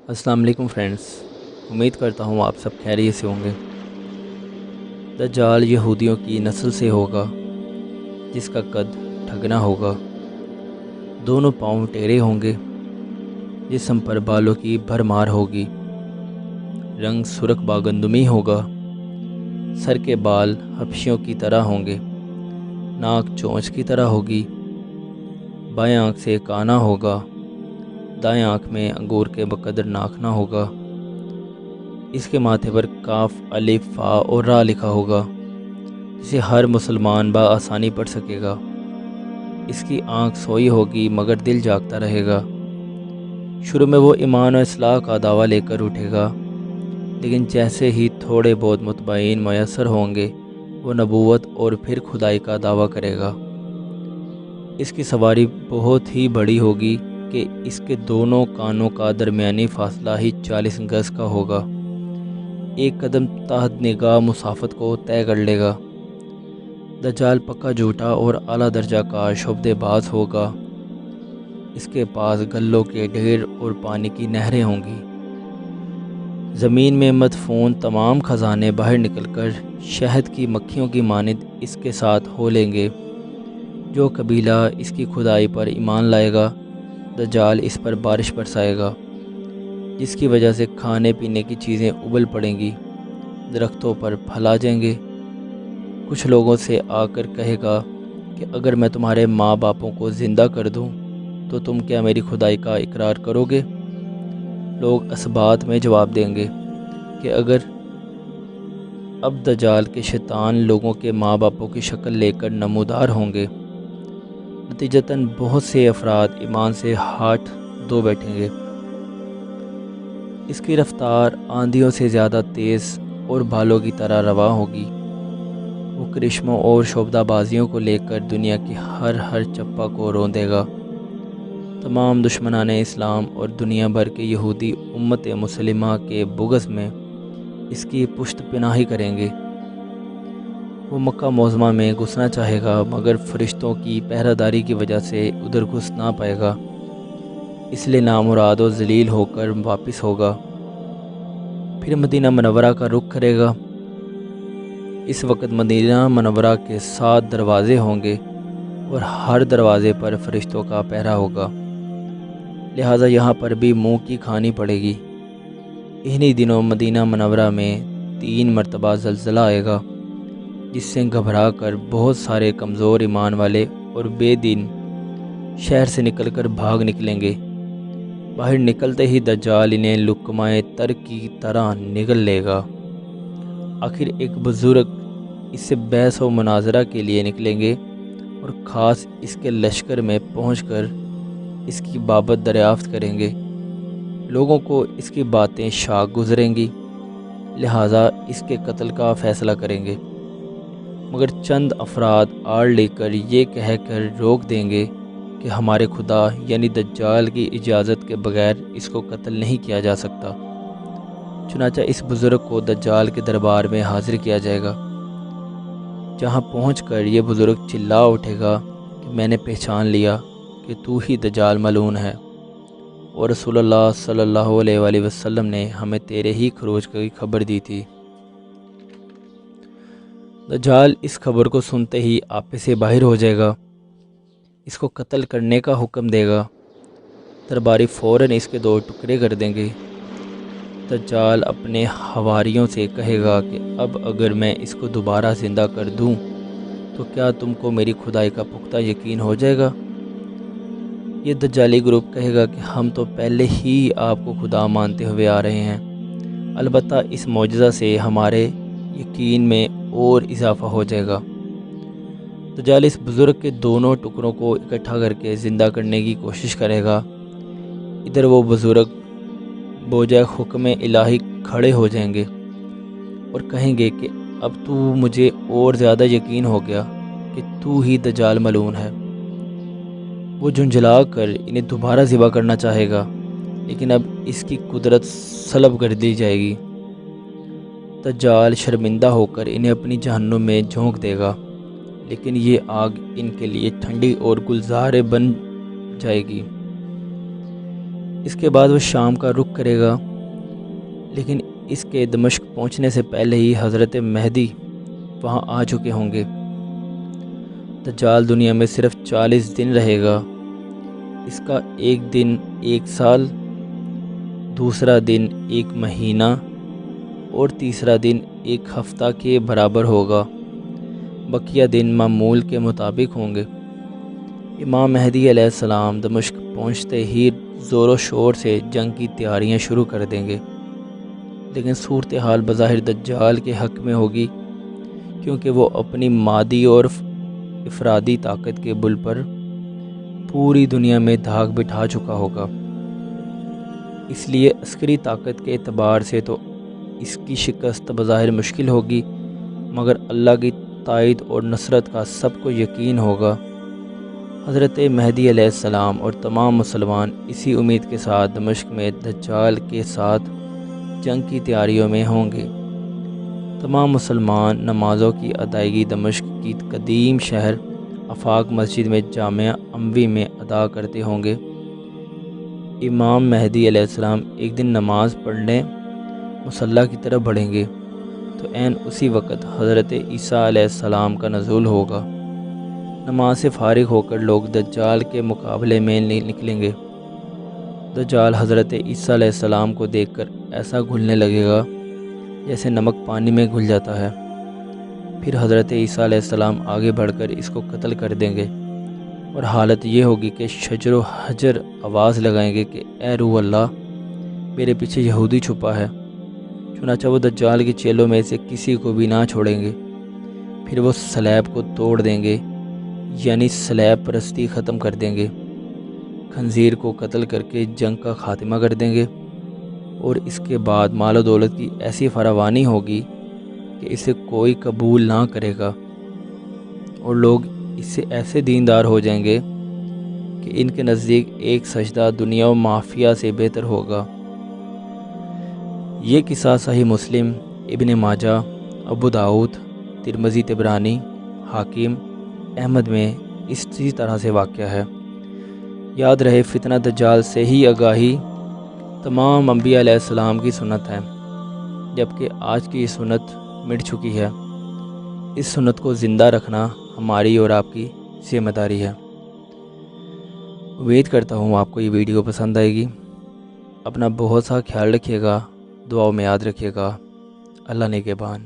السلام علیکم فرینڈز، امید کرتا ہوں آپ سب خیریت سے ہوں گے۔ دجال یہودیوں کی نسل سے ہوگا جس کا قد ٹھگنا ہوگا، دونوں پاؤں ٹیڑے ہوں گے، جسم پر بالوں کی بھرمار ہوگی، رنگ سرخ باگندمی ہوگا، سر کے بال حبشیوں کی طرح ہوں گے، ناک چونچ کی طرح ہوگی، بائیں آنکھ سے کانا ہوگا، دائیں آنکھ میں انگور کے بقدر ناخنا ہوگا، اس کے ماتھے پر کاف، الف، فا اور را لکھا ہوگا جسے ہر مسلمان بآسانی پڑھ سکے گا۔ اس کی آنکھ سوئی ہوگی مگر دل جاگتا رہے گا۔ شروع میں وہ ایمان و اصلاح کا دعویٰ لے کر اٹھے گا، لیکن جیسے ہی تھوڑے بہت متبعین میسر ہوں گے وہ نبوت اور پھر خدائی کا دعویٰ کرے گا۔ اس کی سواری بہت ہی بڑی ہوگی کہ اس کے دونوں کانوں کا درمیانی فاصلہ ہی 40 گز کا ہوگا۔ ایک قدم تحت نگاہ مسافت کو طے کر لے گا۔ دجال پکا جھوٹا اور اعلیٰ درجہ کا شعبدے باز ہوگا۔ اس کے پاس گلوں کے ڈھیر اور پانی کی نہریں ہوں گی۔ زمین میں مدفون تمام خزانے باہر نکل کر شہد کی مکھیوں کی مانند اس کے ساتھ ہو لیں گے۔ جو قبیلہ اس کی خدائی پر ایمان لائے گا، دجال اس پر بارش برسائے گا، جس کی وجہ سے کھانے پینے کی چیزیں ابل پڑیں گی، درختوں پر پھل آ جائیں گے۔ کچھ لوگوں سے آ کر کہے گا کہ اگر میں تمہارے ماں باپوں کو زندہ کر دوں تو تم کیا میری خدائی کا اقرار کرو گے؟ لوگ اسبات میں جواب دیں گے کہ اگر اب دجال کے شیطان لوگوں کے ماں باپوں کی شکل لے کر نمودار ہوں گے۔ نتیجتاً بہت سے افراد ایمان سے ہاتھ دھو بیٹھیں گے۔ اس کی رفتار آندھیوں سے زیادہ تیز اور بھالوں کی طرح رواں ہوگی۔ وہ کرشموں اور شعبدہ بازیوں کو لے کر دنیا کی ہر چپا کو روندے گا۔ تمام دشمنان اسلام اور دنیا بھر کے یہودی امت مسلمہ کے بغض میں اس کی پشت پناہی کریں گے۔ وہ مکہ معظمہ میں گھسنا چاہے گا مگر فرشتوں کی پہرہ داری کی وجہ سے ادھر گھس نہ پائے گا، اس لیے نامراد و ذلیل ہو کر واپس ہوگا۔ پھر مدینہ منورہ کا رخ کرے گا۔ اس وقت مدینہ منورہ کے 7 دروازے ہوں گے اور ہر دروازے پر فرشتوں کا پہرہ ہوگا، لہٰذا یہاں پر بھی منہ کی کھانی پڑے گی۔ انہی دنوں مدینہ منورہ میں 3 مرتبہ زلزلہ آئے گا، جس سے گھبرا کر بہت سارے کمزور ایمان والے اور بے دین شہر سے نکل کر بھاگ نکلیں گے۔ باہر نکلتے ہی دجال انہیں لقمۂ تر کی طرح نگل لے گا۔ آخر ایک بزرگ اس سے بحث و مناظرہ کے لیے نکلیں گے اور خاص اس کے لشکر میں پہنچ کر اس کی بابت دریافت کریں گے۔ لوگوں کو اس کی باتیں شاق گزریں گی، لہٰذا اس کے قتل کا فیصلہ کریں گے، مگر چند افراد آڑ لے کر یہ کہہ کر روک دیں گے کہ ہمارے خدا یعنی دجال کی اجازت کے بغیر اس کو قتل نہیں کیا جا سکتا۔ چنانچہ اس بزرگ کو دجال کے دربار میں حاضر کیا جائے گا، جہاں پہنچ کر یہ بزرگ چلا اٹھے گا کہ میں نے پہچان لیا کہ تو ہی دجال ملعون ہے، اور رسول اللہ صلی اللہ علیہ وآلہ وسلم نے ہمیں تیرے ہی خروج کی خبر دی تھی۔ دجال اس خبر کو سنتے ہی آپے سے باہر ہو جائے گا، اس کو قتل کرنے کا حکم دے گا۔ درباری فوراً اس کے 2 ٹکڑے کر دیں گے۔ دجال اپنے حواریوں سے کہے گا کہ اب اگر میں اس کو دوبارہ زندہ کر دوں تو کیا تم کو میری خدائی کا پختہ یقین ہو جائے گا؟ یہ دجالی گروپ کہے گا کہ ہم تو پہلے ہی آپ کو خدا مانتے ہوئے آ رہے ہیں، البتہ اس معجزہ سے ہمارے یقین میں اور اضافہ ہو جائے گا۔ دجال اس بزرگ کے دونوں ٹکڑوں کو اکٹھا کر کے زندہ کرنے کی کوشش کرے گا۔ ادھر وہ بزرگ بوجہ حکم الہی کھڑے ہو جائیں گے اور کہیں گے کہ اب تو مجھے اور زیادہ یقین ہو گیا کہ تو ہی دجال ملعون ہے۔ وہ جھنجھلا کر انہیں دوبارہ ذبح کرنا چاہے گا، لیکن اب اس کی قدرت سلب کر دی جائے گی۔ دجال شرمندہ ہو کر انہیں اپنی جہنم میں جھونک دے گا، لیکن یہ آگ ان کے لیے ٹھنڈی اور گلزار بن جائے گی۔ اس کے بعد وہ شام کا رخ کرے گا، لیکن اس کے دمشق پہنچنے سے پہلے ہی حضرت مہدی وہاں آ چکے ہوں گے۔ دجال دنیا میں صرف 40 دن رہے گا۔ اس کا ایک دن 1 سال، دوسرا دن 1 مہینہ اور تیسرا دن 1 ہفتہ کے برابر ہوگا۔ بقیہ دن معمول کے مطابق ہوں گے۔ امام مہدی علیہ السلام دمشق پہنچتے ہی زور و شور سے جنگ کی تیاریاں شروع کر دیں گے، لیکن صورتحال بظاہر دجال کے حق میں ہوگی، کیونکہ وہ اپنی مادی اور افرادی طاقت کے بل پر پوری دنیا میں دھاک بٹھا چکا ہوگا۔ اس لیے عسکری طاقت کے اعتبار سے تو اس کی شکست بظاہر مشکل ہوگی، مگر اللہ کی تائید اور نصرت کا سب کو یقین ہوگا۔ حضرت مہدی علیہ السلام اور تمام مسلمان اسی امید کے ساتھ دمشق میں دجال کے ساتھ جنگ کی تیاریوں میں ہوں گے۔ تمام مسلمان نمازوں کی ادائیگی دمشق کی قدیم شہر آفاق مسجد میں جامع اموی میں ادا کرتے ہوں گے۔ امام مہدی علیہ السلام ایک دن نماز پڑھنے مصلی کی طرف بڑھیں گے تو عین اسی وقت حضرت عیسیٰ علیہ السلام کا نزول ہوگا۔ نماز سے فارغ ہو کر لوگ دجال کے مقابلے میں نکلیں گے۔ دجال حضرت عیسیٰ علیہ السلام کو دیکھ کر ایسا گھلنے لگے گا جیسے نمک پانی میں گھل جاتا ہے۔ پھر حضرت عیسیٰ علیہ السلام آگے بڑھ کر اس کو قتل کر دیں گے، اور حالت یہ ہوگی کہ شجر و حجر آواز لگائیں گے کہ اے روح اللہ، میرے پیچھے یہودی چھپا ہے۔ چنانچہ وہ دجال کے چیلوں میں سے کسی کو بھی نہ چھوڑیں گے۔ پھر وہ صلیب کو توڑ دیں گے، یعنی صلیب پرستی ختم کر دیں گے۔ خنزیر کو قتل کر کے جنگ کا خاتمہ کر دیں گے، اور اس کے بعد مال و دولت کی ایسی فراوانی ہوگی کہ اسے کوئی قبول نہ کرے گا، اور لوگ اس سے ایسے دیندار ہو جائیں گے کہ ان کے نزدیک ایک سجدہ دنیا و مافیا سے بہتر ہوگا۔ یہ قصہ صحیح مسلم، ابن ماجہ، ابو داؤد، ترمذی، طبرانی، حاکم، احمد میں اسی طرح سے واقع ہے۔ یاد رہے، فتنہ دجال سے ہی آگاہی تمام انبیاء علیہ السلام کی سنت ہے، جبکہ آج کی یہ سنت مٹ چکی ہے۔ اس سنت کو زندہ رکھنا ہماری اور آپ کی ذمہ داری ہے۔ امید کرتا ہوں آپ کو یہ ویڈیو پسند آئے گی۔ اپنا بہت سا خیال رکھیے گا، دعاؤں میں یاد رکھیے گا۔ اللہ نگہبان۔